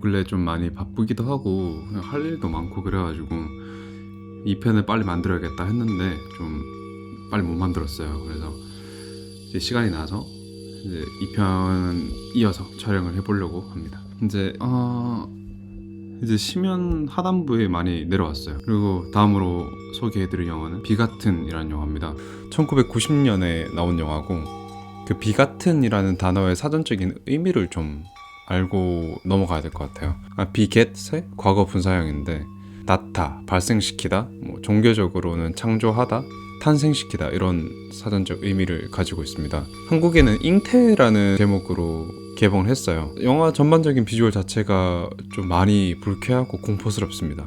근래 좀 많이 바쁘기도 하고 그냥 할 일도 많고 그래가지고 2편을 빨리 만들어야겠다 했는데 좀 빨리 못 만들었어요. 그래서 이제 시간이 나서 이제 2편 이어서 촬영을 해보려고 합니다. 이제 심연 하단부에 많이 내려왔어요. 그리고 다음으로 소개해드릴 영화는 비같은이라는 영화입니다. 1990년에 나온 영화고 그 비같은이라는 단어의 사전적인 의미를 좀 알고 넘어가야 될 것 같아요. 비겟의 과거 분사형인데 나타, 발생시키다, 종교적으로는 창조하다, 탄생시키다 이런 사전적 의미를 가지고 있습니다. 한국에는 잉태라는 제목으로 개봉을 했어요. 영화 전반적인 비주얼 자체가 좀 많이 불쾌하고 공포스럽습니다.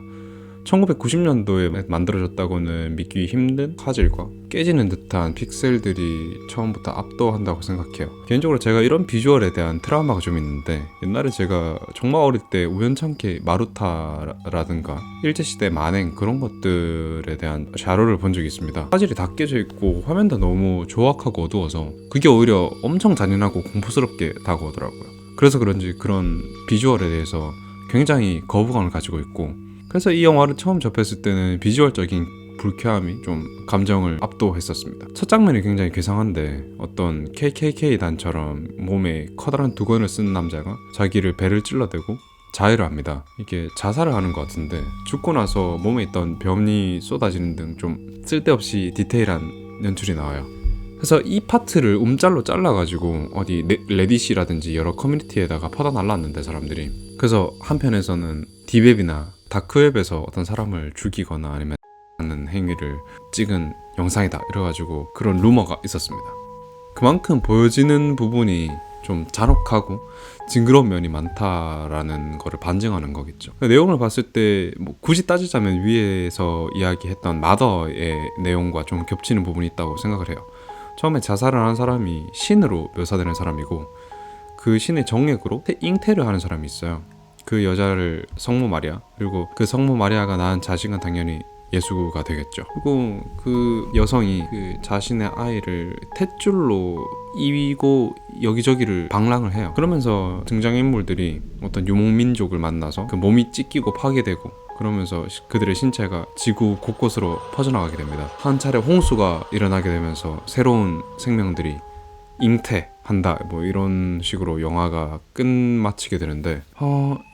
1990년도에 만들어졌다고는 믿기 힘든 화질과 깨지는 듯한 픽셀들이 처음부터 압도한다고 생각해요. 개인적으로 제가 이런 비주얼에 대한 트라우마가 좀 있는데 옛날에 제가 정말 어릴 때 우연찮게 마루타라든가 일제시대 만행 그런 것들에 대한 자료를 본 적이 있습니다. 화질이 다 깨져 있고 화면도 너무 조악하고 어두워서 그게 오히려 엄청 잔인하고 공포스럽게 다가오더라고요. 그래서 그런지 그런 비주얼에 대해서 굉장히 거부감을 가지고 있고 그래서 이 영화를 처음 접했을 때는 비주얼적인 불쾌함이 좀 감정을 압도했었습니다. 첫 장면이 굉장히 괴상한데 어떤 KKK 단처럼 몸에 커다란 두건을 쓴 남자가 자기를 배를 찔러대고 자해를 합니다. 이게 자살을 하는 것 같은데 죽고 나서 몸에 있던 변이 쏟아지는 등 좀 쓸데없이 디테일한 연출이 나와요. 그래서 이 파트를 움짤로 잘라가지고 어디 레딧이라든지 여러 커뮤니티에다가 퍼다날랐는데 사람들이 그래서 한편에서는 디웹이나 다크웹에서 어떤 사람을 죽이거나 아니면 하는 행위를 찍은 영상이다 이래가지고 그런 루머가 있었습니다. 그만큼 보여지는 부분이 좀 잔혹하고 징그러운 면이 많다라는 거를 반증하는 거겠죠. 내용을 봤을 때 굳이 따지자면 위에서 이야기했던 마더의 내용과 좀 겹치는 부분이 있다고 생각을 해요. 처음에 자살을 한 사람이 신으로 묘사되는 사람이고 그 신의 정액으로 잉태를 하는 사람이 있어요. 그 여자를 성모 마리아, 그리고 그 성모 마리아가 낳은 자식은 당연히 예수가 되겠죠. 그리고 그 여성이 그 자신의 아이를 탯줄로 이고 여기저기를 방랑을 해요. 그러면서 등장인물들이 어떤 유목민족을 만나서 그 몸이 찢기고 파괴되고 그러면서 그들의 신체가 지구 곳곳으로 퍼져나가게 됩니다. 한 차례 홍수가 일어나게 되면서 새로운 생명들이 잉태한다 이런 식으로 영화가 끝마치게 되는데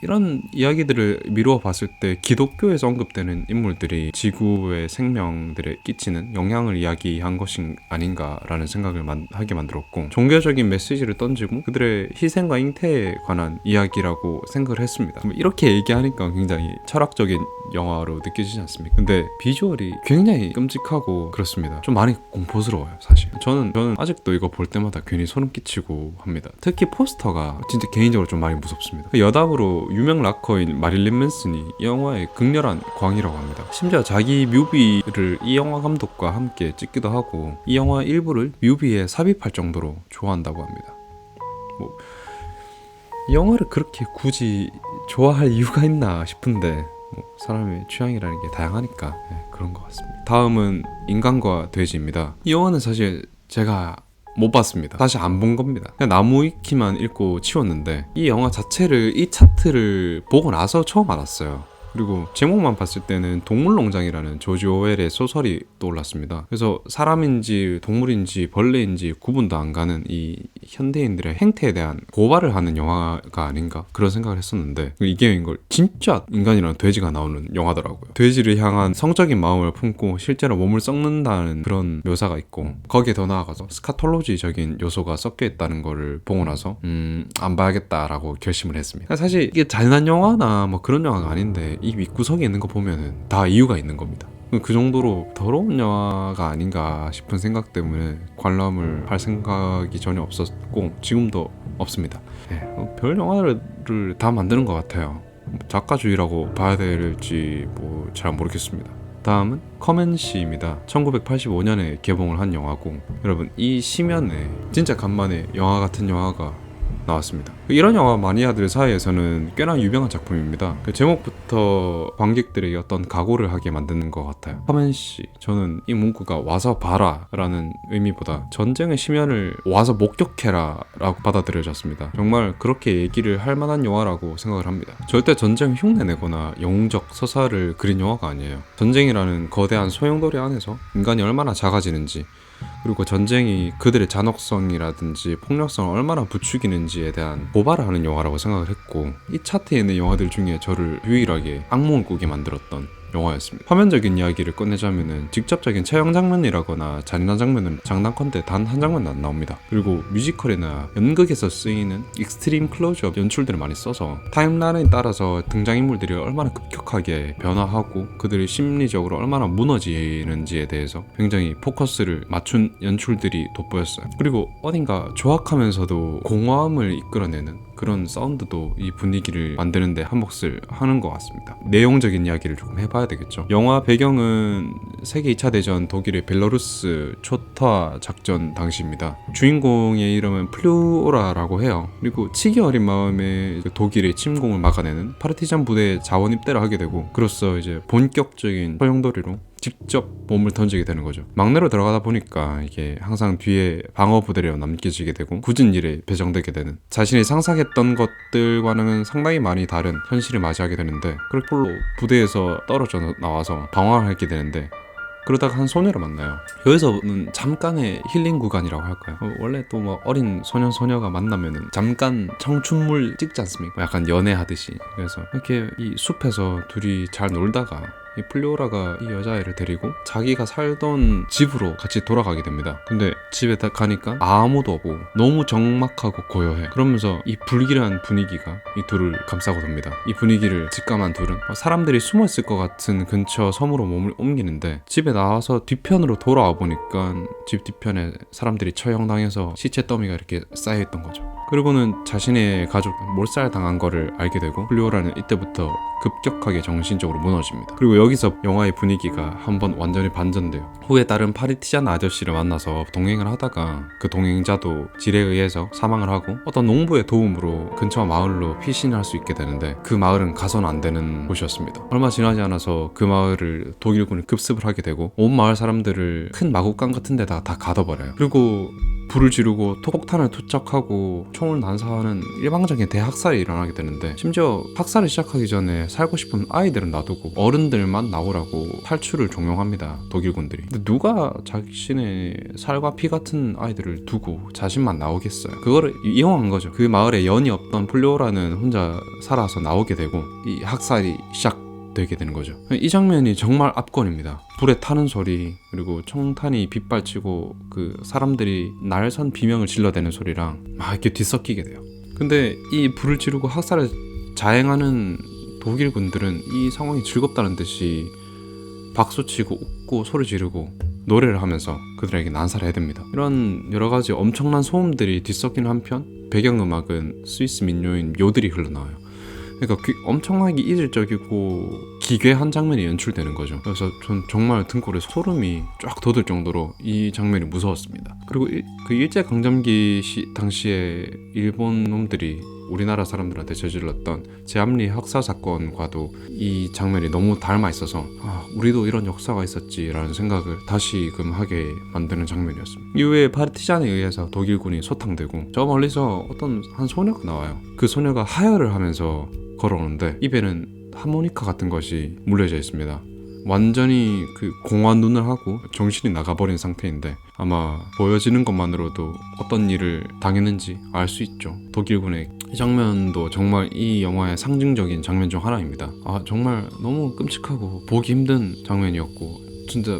이런 이야기들을 미루어 봤을 때 기독교에서 언급되는 인물들이 지구의 생명들에 끼치는 영향을 이야기한 것이 아닌가라는 생각을 하게 만들었고 종교적인 메시지를 던지고 그들의 희생과 잉태에 관한 이야기라고 생각을 했습니다. 이렇게 얘기하니까 굉장히 철학적인 영화로 느껴지지 않습니까? 근데 비주얼이 굉장히 끔찍하고 그렇습니다. 좀 많이 공포스러워요 사실. 저는 아직도 이거 볼 때마다 괜히 소름 끼치고 합니다. 특히 포스터가 진짜 개인적으로 좀 많이 무섭습니다. 여담으로 유명 락커인 마릴린 맨슨이 이 영화의 극렬한 광이라고 합니다. 심지어 자기 뮤비를 이 영화 감독과 함께 찍기도 하고 이 영화 일부를 뮤비에 삽입할 정도로 좋아한다고 합니다. 이 영화를 그렇게 굳이 좋아할 이유가 있나 싶은데 사람의 취향이라는 게 다양하니까 그런 것 같습니다. 다음은 인간과 돼지입니다. 이 영화는 사실 제가 못 봤습니다. 다시 안 본 겁니다. 그냥 나무위키만 읽고 치웠는데 이 영화 자체를 이 차트를 보고 나서 처음 알았어요. 그리고 제목만 봤을 때는 동물농장이라는 조지 오웰의 소설이 떠올랐습니다. 그래서 사람인지 동물인지 벌레인지 구분도 안 가는 이 현대인들의 행태에 대한 고발을 하는 영화가 아닌가 그런 생각을 했었는데 이게 이걸 진짜 인간이랑 돼지가 나오는 영화더라고요. 돼지를 향한 성적인 마음을 품고 실제로 몸을 썩는다는 그런 묘사가 있고 거기에 더 나아가서 스카톨로지적인 요소가 섞여 있다는 거를 보고 나서 안 봐야겠다라고 결심을 했습니다. 사실 이게 잔인한 영화나 그런 영화가 아닌데 이 윗구석에 있는 거 보면은 다 이유가 있는 겁니다. 그 정도로 더러운 영화가 아닌가 싶은 생각 때문에 관람을 할 생각이 전혀 없었고 지금도 없습니다. 별 영화를 다 만드는 것 같아요. 작가주의라고 봐야 될지 잘 모르겠습니다. 다음은 커맨시입니다. 1985년에 개봉을 한 영화고 여러분 이 심연에 진짜 간만에 영화 같은 영화가 나왔습니다. 이런 영화 마니아들 사이에서는 꽤나 유명한 작품입니다. 그 제목부터 이때부터 관객들에게 어떤 각오를 하게 만드는 것 같아요. 커맨씨, 저는 이 문구가 와서 봐라 라는 의미보다 전쟁의 심연을 와서 목격해라 라고 받아들여졌습니다. 정말 그렇게 얘기를 할 만한 영화라고 생각을 합니다. 절대 전쟁 흉내내거나 영웅적 서사를 그린 영화가 아니에요. 전쟁이라는 거대한 소용돌이 안에서 인간이 얼마나 작아지는지, 그리고 전쟁이 그들의 잔혹성이라든지 폭력성을 얼마나 부추기는지에 대한 고발을 하는 영화라고 생각을 했고, 이 차트에 있는 영화들 중에 저를 유일하게 악몽을 꾸게 만들었던 영화였습니다. 화면적인 이야기를 꺼내자면은 직접적인 촬영 장면이라거나 잔인한 장면은 장난컨대 단 한 장면도 안 나옵니다. 그리고 뮤지컬이나 연극에서 쓰이는 익스트림 클로즈업 연출들을 많이 써서 타임라인에 따라서 등장인물들이 얼마나 급격하게 변화하고 그들이 심리적으로 얼마나 무너지는지에 대해서 굉장히 포커스를 맞춘 연출들이 돋보였어요. 그리고 어딘가 조악하면서도 공허함을 이끌어내는 그런 사운드도 이 분위기를 만드는데 한 몫을 하는 것 같습니다. 내용적인 이야기를 조금 해봐야 되겠죠. 영화 배경은 세계 2차 대전 독일의 벨라루스 초토화 작전 당시입니다. 주인공의 이름은 플루오라라고 해요. 그리고 치기 어린 마음에 독일의 침공을 막아내는 파르티잔 부대에 자원 입대를 하게 되고, 그로써 이제 본격적인 소용돌이로 직접 몸을 던지게 되는 거죠. 막내로 들어가다 보니까 이게 항상 뒤에 방어 부대로 남겨지게 되고 굳은 일에 배정되게 되는, 자신이 상상했던 것들과는 상당히 많이 다른 현실을 맞이하게 되는데, 그걸로 부대에서 떨어져 나와서 방황하게 되는데, 그러다가 한 소녀를 만나요. 여기서는 잠깐의 힐링 구간이라고 할까요? 원래 또 뭐 어린 소녀가 만나면은 잠깐 청춘물 찍지 않습니까? 약간 연애하듯이. 그래서 이렇게 이 숲에서 둘이 잘 놀다가 이 플리오라가 이 여자애를 데리고 자기가 살던 집으로 같이 돌아가게 됩니다. 근데 집에 딱 가니까 아무도 없고 너무 적막하고 고요해. 그러면서 이 불길한 분위기가 이 둘을 감싸고 돕니다. 이 분위기를 직감한 둘은 사람들이 숨어있을 것 같은 근처 섬으로 몸을 옮기는데, 집에 나와서 뒤편으로 돌아와 보니까 집 뒤편에 사람들이 처형당해서 시체 더미가 이렇게 쌓여있던 거죠. 그리고는 자신의 가족 몰살당한 거를 알게 되고, 플리오라는 이때부터 급격하게 정신적으로 무너집니다. 그리고 여기서 영화의 분위기가 한번 완전히 반전돼요. 후에 다른 파르티잔 아저씨를 만나서 동행을 하다가 그 동행자도 질에 의해서 사망을 하고 어떤 농부의 도움으로 근처 마을로 피신할 수 있게 되는데, 그 마을은 가서는 안 되는 곳이었습니다. 얼마 지나지 않아서 그 마을을 독일군이 급습을 하게 되고 온 마을 사람들을 큰 마구간 같은 데다 다 가둬버려요. 그리고 불을 지르고 폭탄을 투척하고 총을 난사하는 일방적인 대학살이 일어나게 되는데, 심지어 학살을 시작하기 전에 살고 싶은 아이들은 놔두고 어른들만 나오라고 탈출을 종용합니다, 독일군들이. 근데 누가 자신의 살과 피 같은 아이들을 두고 자신만 나오겠어요? 그거를 이용한 거죠. 그 마을에 연이 없던 플리오라는 혼자 살아서 나오게 되고 이 학살이 되게 되는 거죠. 이 장면이 정말 압권입니다. 불에 타는 소리, 그리고 총탄이 빗발치고 그 사람들이 날선 비명을 질러대는 소리랑 막 이렇게 뒤섞이게 돼요. 근데 이 불을 지르고 학살을 자행하는 독일군들은 이 상황이 즐겁다는 듯이 박수치고 웃고 소리 지르고 노래를 하면서 그들에게 난사를 해댑니다. 이런 여러 가지 엄청난 소음들이 뒤섞이는 한편, 배경음악은 스위스 민요인 묘들이 흘러나와요. 그러니까 엄청나게 이질적이고 기괴한 장면이 연출되는 거죠. 그래서 전 정말 등골에 소름이 쫙 돋을 정도로 이 장면이 무서웠습니다. 그리고 그 일제강점기 당시에 일본 놈들이 우리나라 사람들한테 저질렀던 제암리 학살 사건과도 이 장면이 너무 닮아 있어서 우리도 이런 역사가 있었지라는 생각을 다시금 하게 만드는 장면이었습니다. 이후에 파르티잔에 의해서 독일군이 소탕되고 저 멀리서 어떤 한 소녀가 나와요. 그 소녀가 하혈을 하면서 걸어오는데 입에는 하모니카 같은 것이 물려져 있습니다. 완전히 그 공허한 눈을 하고 정신이 나가버린 상태인데, 아마 보여지는 것만으로도 어떤 일을 당했는지 알 수 있죠. 독일군의 이 장면도 정말 이 영화의 상징적인 장면 중 하나입니다. 정말 너무 끔찍하고 보기 힘든 장면이었고 진짜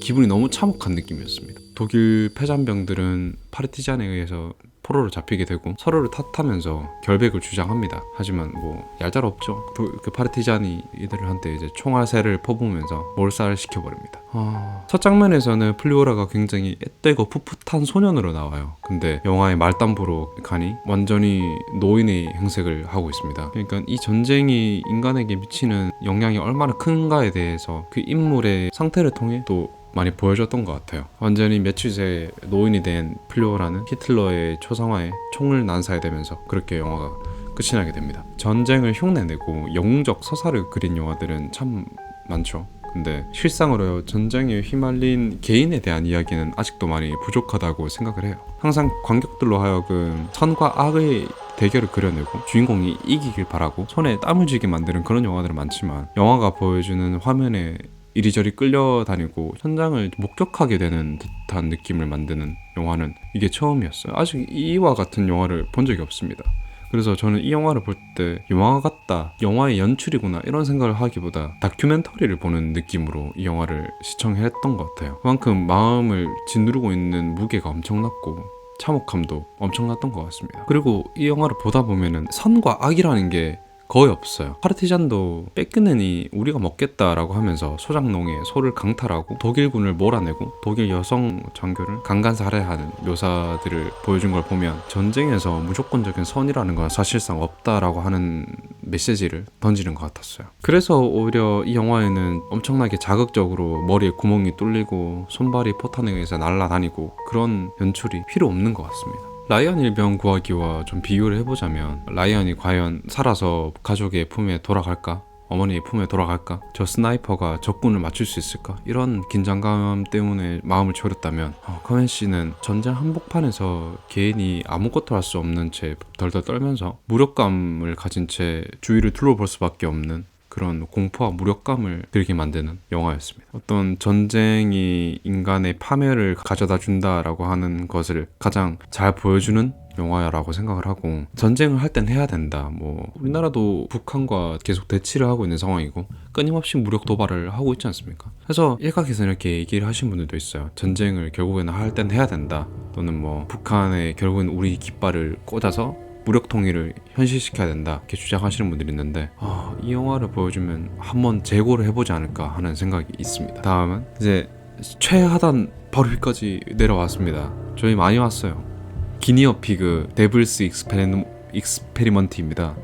기분이 너무 참혹한 느낌이었습니다. 독일 패잔병들은 파르티잔에 의해서 포로로 잡히게 되고 서로를 탓하면서 결백을 주장합니다. 하지만 뭐 얄짤없죠. 그 파르티잔이 이들한테 이제 총알새를 퍼부으면서 몰살을 시켜버립니다. 첫 장면에서는 플리오라가 굉장히 앳되고 풋풋한 소년으로 나와요. 근데 영화의 말단부로 가니 완전히 노인의 행색을 하고 있습니다. 그러니까 이 전쟁이 인간에게 미치는 영향이 얼마나 큰가에 대해서 그 인물의 상태를 통해 또 많이 보여줬던 것 같아요. 완전히 며칠 새 노인이 된 플리오라는 히틀러의 초상화에 총을 난사해대면서 그렇게 영화가 끝이 나게 됩니다. 전쟁을 흉내내고 영웅적 서사를 그린 영화들은 참 많죠. 근데 실상으로 전쟁에 휘말린 개인에 대한 이야기는 아직도 많이 부족하다고 생각을 해요. 항상 관객들로 하여금 선과 악의 대결을 그려내고 주인공이 이기길 바라고 손에 땀을 쥐게 만드는 그런 영화들은 많지만, 영화가 보여주는 화면에 이리저리 끌려다니고 현장을 목격하게 되는 듯한 느낌을 만드는 영화는 이게 처음이었어요. 아직 이와 같은 영화를 본 적이 없습니다. 그래서 저는 이 영화를 볼 때 영화 같다, 영화의 연출이구나 이런 생각을 하기보다 다큐멘터리를 보는 느낌으로 이 영화를 시청했던 것 같아요. 그만큼 마음을 짓누르고 있는 무게가 엄청났고 참혹함도 엄청났던 것 같습니다. 그리고 이 영화를 보다 보면은 선과 악이라는 게 거의 없어요. 파르티잔도 뺏기느니 우리가 먹겠다라고 하면서 소장농에 소를 강탈하고 독일군을 몰아내고 독일 여성 장교를 강간 살해하는 묘사들을 보여준 걸 보면 전쟁에서 무조건적인 선이라는 건 사실상 없다라고 하는 메시지를 던지는 것 같았어요. 그래서 오히려 이 영화에는 엄청나게 자극적으로 머리에 구멍이 뚫리고 손발이 포탄에 의해서 날아다니고 그런 연출이 필요 없는 것 같습니다. 라이언 일병 구하기와 좀 비교를 해보자면, 라이언이 과연 살아서 가족의 품에 돌아갈까? 어머니의 품에 돌아갈까? 저 스나이퍼가 적군을 맞출 수 있을까? 이런 긴장감 때문에 마음을 졸였다면, 커맨 씨는 전쟁 한복판에서 개인이 아무것도 할 수 없는 채 덜덜 떨면서 무력감을 가진 채 주위를 둘러볼 수밖에 없는 그런 공포와 무력감을 들게 만드는 영화였습니다. 어떤 전쟁이 인간의 파멸을 가져다 준다라고 하는 것을 가장 잘 보여주는 영화라고 생각을 하고, 전쟁을 할 땐 해야 된다. 우리나라도 북한과 계속 대치를 하고 있는 상황이고 끊임없이 무력 도발을 하고 있지 않습니까? 그래서 일각에서 이렇게 얘기를 하신 분들도 있어요. 전쟁을 결국에는 할 땐 해야 된다. 또는 북한에 결국엔 우리 깃발을 꽂아서 무력 통일을 현실시켜야 된다, 이렇게 주장하시는 분들이 있는데, 이 영화를 보여주면 한번 재고를 해보지 않을까 하는 생각이 있습니다. 다음은 이제 최하단 바로 위까지 내려왔습니다. 저희 많이 왔어요. 기니어 피그 데블스 익스페리먼트입니다.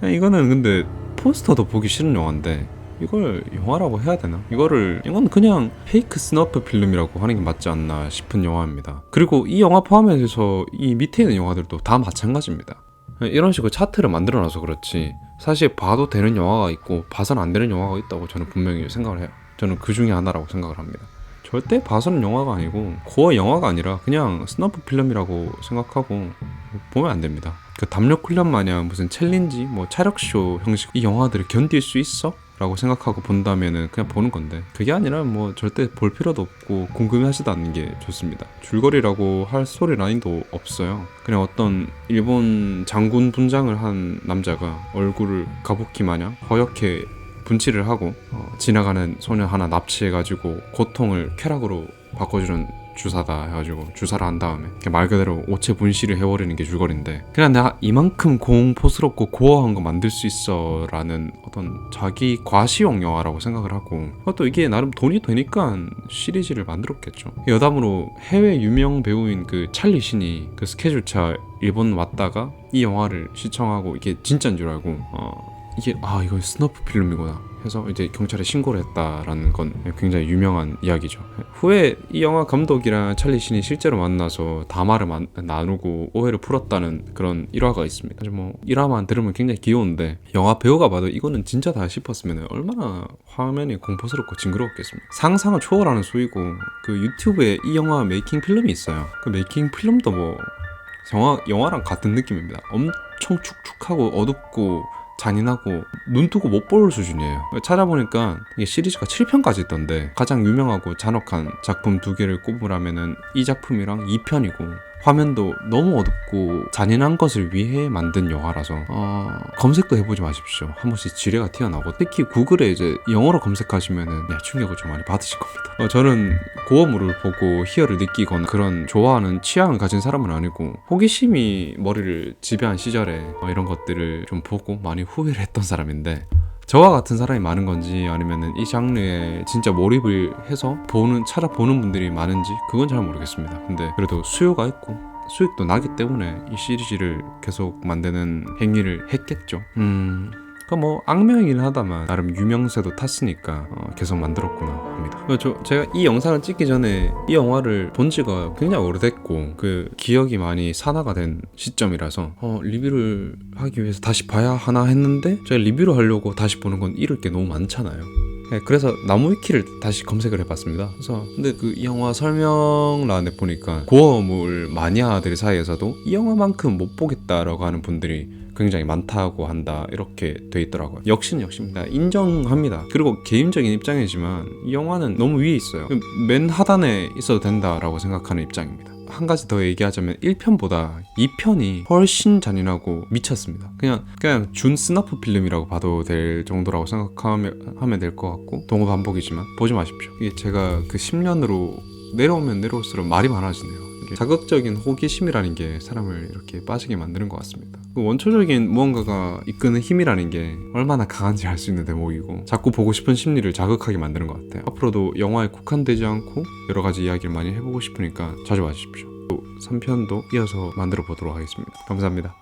이거는 근데 포스터도 보기 싫은 영화인데 이걸 영화라고 해야 되나? 이건 그냥 페이크 스너프 필름이라고 하는 게 맞지 않나 싶은 영화입니다. 그리고 이 영화 포함해서 이 밑에 있는 영화들도 다 마찬가지입니다. 이런 식으로 차트를 만들어놔서 그렇지 사실 봐도 되는 영화가 있고 봐서는 안 되는 영화가 있다고 저는 분명히 생각을 해요. 저는 그 중에 하나라고 생각을 합니다. 절대 봐서는 영화가 아니고 고어 영화가 아니라 그냥 스너프 필름이라고 생각하고 보면 안 됩니다. 그 담력 훈련 마냥 무슨 챌린지, 차력쇼 형식 이 영화들을 견딜 수 있어? 라고 생각하고 본다면은 그냥 보는 건데, 그게 아니라 절대 볼 필요도 없고 궁금해하지도 않는 게 좋습니다. 줄거리라고 할 스토리라인도 없어요. 그냥 어떤 일본 장군 분장을 한 남자가 얼굴을 가부키 마냥 허옇게 분칠을 하고 지나가는 소년 하나 납치해가지고 고통을 쾌락으로 바꿔주는 주사다 해가지고 주사를 한 다음에 말 그대로 오체 분실을 해버리는 게 줄거리인데, 그냥 내가 이만큼 공포스럽고 고어한 거 만들 수 있어 라는 어떤 자기 과시용 영화라고 생각을 하고, 또 이게 나름 돈이 되니까 시리즈를 만들었겠죠. 여담으로 해외 유명 배우인 그 찰리 신이 그 스케줄차 일본 왔다가 이 영화를 시청하고 이게 진짜인 줄 알고 이거 스너프 필름이구나 해서 이제 경찰에 신고를 했다라는 건 굉장히 유명한 이야기죠. 후에 이 영화 감독이랑 찰리 신이 실제로 만나서 담화를 나누고 오해를 풀었다는 그런 일화가 있습니다. 일화만 들으면 굉장히 귀여운데 영화 배우가 봐도 이거는 진짜다 싶었으면 얼마나 화면이 공포스럽고 징그러웠겠습니까. 상상을 초월하는 수이고, 그 유튜브에 이 영화 메이킹 필름이 있어요. 그 메이킹 필름도 영화랑 같은 느낌입니다. 엄청 축축하고 어둡고 잔인하고 눈 뜨고 못 볼 수준이에요. 찾아보니까 이게 시리즈가 7편까지 있던데, 가장 유명하고 잔혹한 작품 2개를 꼽으라면은 이 작품이랑 2편이고, 화면도 너무 어둡고 잔인한 것을 위해 만든 영화라서 검색도 해보지 마십시오. 한 번씩 지뢰가 튀어나오고, 특히 구글에 이제 영어로 검색하시면은 충격을 좀 많이 받으실 겁니다. 저는 고어물을 보고 희열을 느끼거나 그런 좋아하는 취향을 가진 사람은 아니고, 호기심이 머리를 지배한 시절에 이런 것들을 좀 보고 많이 후회를 했던 사람인데, 저와 같은 사람이 많은 건지 아니면은 이 장르에 진짜 몰입을 해서 찾아보는 분들이 많은지 그건 잘 모르겠습니다. 근데 그래도 수요가 있고 수익도 나기 때문에 이 시리즈를 계속 만드는 행위를 했겠죠. 그 뭐 악명이긴 하다만 나름 유명세도 탔으니까 계속 만들었구나 합니다. 제가 이 영상을 찍기 전에 이 영화를 본 지가 굉장히 오래됐고 그 기억이 많이 산화가 된 시점이라서 리뷰를 하기 위해서 다시 봐야 하나 했는데 제가 리뷰를 하려고 다시 보는 건 잃을 게 너무 많잖아요. 네, 그래서 나무위키를 다시 검색을 해봤습니다. 그래서 근데 그 이 영화 설명란에 보니까 고어물 마니아들 사이에서도 이 영화만큼 못 보겠다라고 하는 분들이 굉장히 많다고 한다 이렇게 돼 있더라고요. 역시입니다. 인정합니다. 그리고 개인적인 입장이지만 이 영화는 너무 위에 있어요. 맨 하단에 있어도 된다라고 생각하는 입장입니다. 한 가지 더 얘기하자면 1편보다 2편이 훨씬 잔인하고 미쳤습니다. 그냥 준 스나프 필름이라고 봐도 될 정도라고 생각하면 될 것 같고 동호 반복이지만 보지 마십시오. 이게 제가 그 10년으로 내려오면 내려올수록 말이 많아지네요. 이게 자극적인 호기심이라는 게 사람을 이렇게 빠지게 만드는 것 같습니다. 그 원초적인 무언가가 이끄는 힘이라는 게 얼마나 강한지 알 수 있는 대목이고 자꾸 보고 싶은 심리를 자극하게 만드는 것 같아요. 앞으로도 영화에 국한되지 않고 여러 가지 이야기를 많이 해보고 싶으니까 자주 와주십시오. 또 3편도 이어서 만들어 보도록 하겠습니다. 감사합니다.